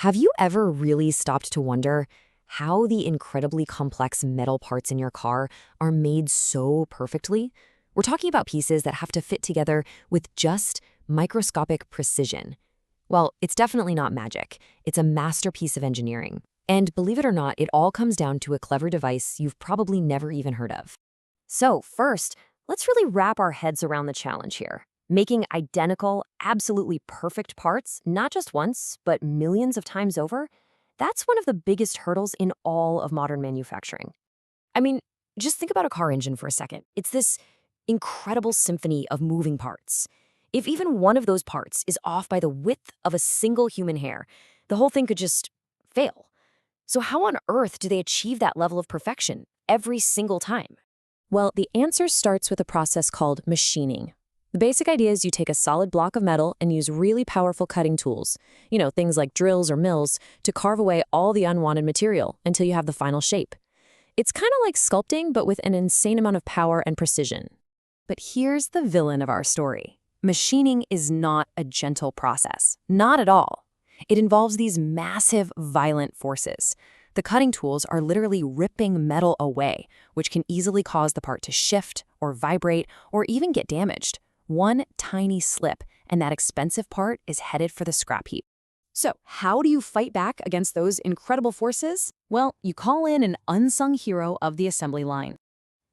Have you ever really stopped to wonder how the incredibly complex metal parts in your car are made so perfectly? We're talking about pieces that have to fit together with just microscopic precision. Well, it's definitely not magic. It's a masterpiece of engineering. And believe it or not, it all comes down to a clever device you've probably never even heard of. So first, let's really wrap our heads around the challenge here. Making identical, absolutely perfect parts, not just once, but millions of times over, that's one of the biggest hurdles in all of modern manufacturing. I mean, just think about a car engine for a second. It's this incredible symphony of moving parts. If even one of those parts is off by the width of a single human hair, the whole thing could just fail. So how on earth do they achieve that level of perfection every single time? Well, the answer starts with a process called machining. The basic idea is you take a solid block of metal and use really powerful cutting tools, things like drills or mills, to carve away all the unwanted material until you have the final shape. It's kind of like sculpting, but with an insane amount of power and precision. But here's the villain of our story. Machining is not a gentle process. Not at all. It involves these massive, violent forces. The cutting tools are literally ripping metal away, which can easily cause the part to shift or vibrate or even get damaged. One tiny slip, and that expensive part is headed for the scrap heap. So, how do you fight back against those incredible forces? Well, you call in an unsung hero of the assembly line.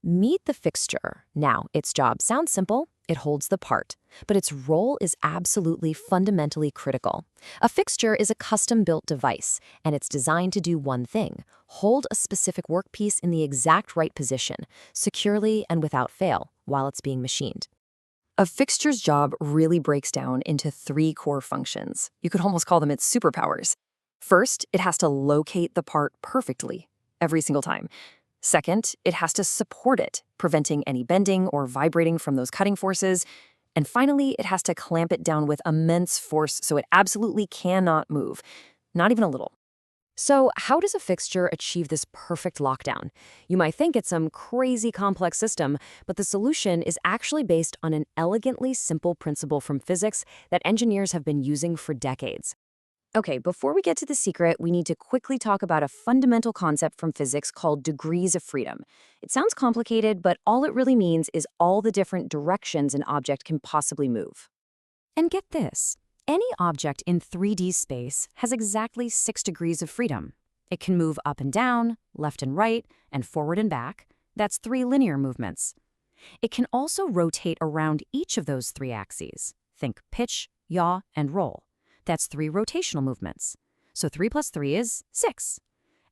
Meet the fixture. Now, its job sounds simple. It holds the part, but its role is absolutely fundamentally critical. A fixture is a custom-built device, and it's designed to do one thing: hold a specific workpiece in the exact right position, securely and without fail, while it's being machined. A fixture's job really breaks down into three core functions. You could almost call them its superpowers. First, it has to locate the part perfectly, every single time. Second, it has to support it, preventing any bending or vibrating from those cutting forces. And finally, it has to clamp it down with immense force so it absolutely cannot move, not even a little. So how does a fixture achieve this perfect lockdown? You might think it's some crazy complex system, but the solution is actually based on an elegantly simple principle from physics that engineers have been using for decades. Okay, before we get to the secret, we need to quickly talk about a fundamental concept from physics called degrees of freedom. It sounds complicated, but all it really means is all the different directions an object can possibly move. And get this. Any object in 3D space has exactly 6 degrees of freedom. It can move up and down, left and right, and forward and back. That's 3 linear movements. It can also rotate around each of those 3 axes. Think pitch, yaw, and roll. That's 3 rotational movements. So 3 plus 3 is 6.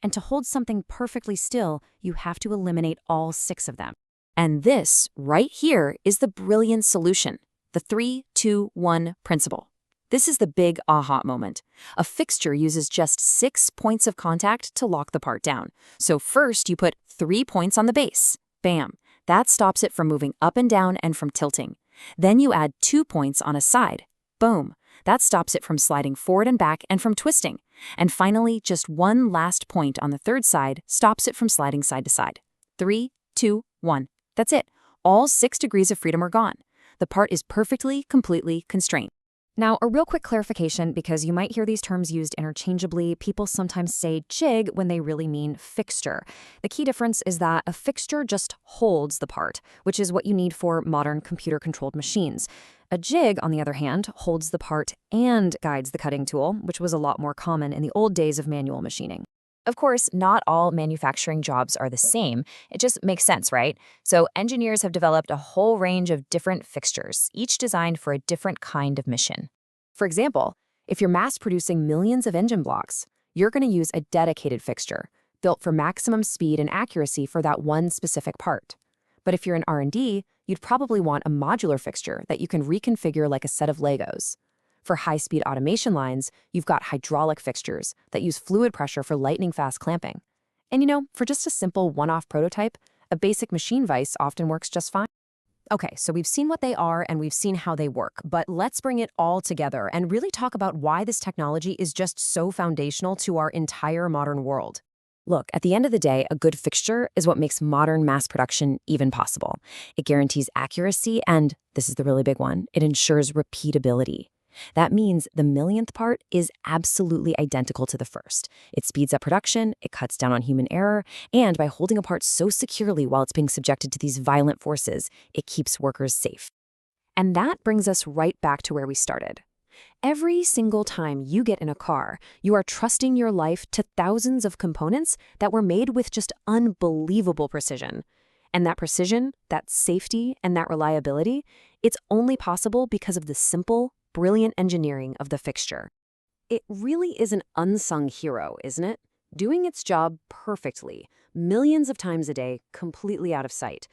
And to hold something perfectly still, you have to eliminate all 6 of them. And this, right here, is the brilliant solution, the 3-2-1 principle. This is the big aha moment. A fixture uses just 6 points of contact to lock the part down. So first, you put 3 points on the base. Bam! That stops it from moving up and down and from tilting. Then you add 2 points on a side. Boom! That stops it from sliding forward and back and from twisting. And finally, just one last point on the third side stops it from sliding side to side. 3, 2, 1. That's it. All 6 degrees of freedom are gone. The part is perfectly, completely constrained. Now, a real quick clarification, because you might hear these terms used interchangeably. People sometimes say jig when they really mean fixture. The key difference is that a fixture just holds the part, which is what you need for modern computer-controlled machines. A jig, on the other hand, holds the part and guides the cutting tool, which was a lot more common in the old days of manual machining. Of course, not all manufacturing jobs are the same. It just makes sense, right? So engineers have developed a whole range of different fixtures, each designed for a different kind of mission. For example, if you're mass-producing millions of engine blocks, you're going to use a dedicated fixture, built for maximum speed and accuracy for that one specific part. But if you're in R&D, you'd probably want a modular fixture that you can reconfigure like a set of Legos. For high-speed automation lines, you've got hydraulic fixtures that use fluid pressure for lightning-fast clamping. And for just a simple one-off prototype, a basic machine vise often works just fine. Okay, so we've seen what they are and we've seen how they work, but let's bring it all together and really talk about why this technology is just so foundational to our entire modern world. Look, at the end of the day, a good fixture is what makes modern mass production even possible. It guarantees accuracy and, this is the really big one, it ensures repeatability. That means the millionth part is absolutely identical to the first. It speeds up production, it cuts down on human error, and by holding a part so securely while it's being subjected to these violent forces, it keeps workers safe. And that brings us right back to where we started. Every single time you get in a car, you are trusting your life to thousands of components that were made with just unbelievable precision. And that precision, that safety, and that reliability, it's only possible because of the simple, brilliant engineering of the fixture. It really is an unsung hero, isn't it? Doing its job perfectly, millions of times a day, completely out of sight.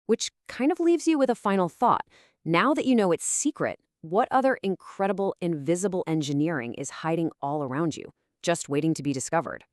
Which kind of leaves you with a final thought. Now that you know its secret, what other incredible, invisible engineering is hiding all around you, just waiting to be discovered?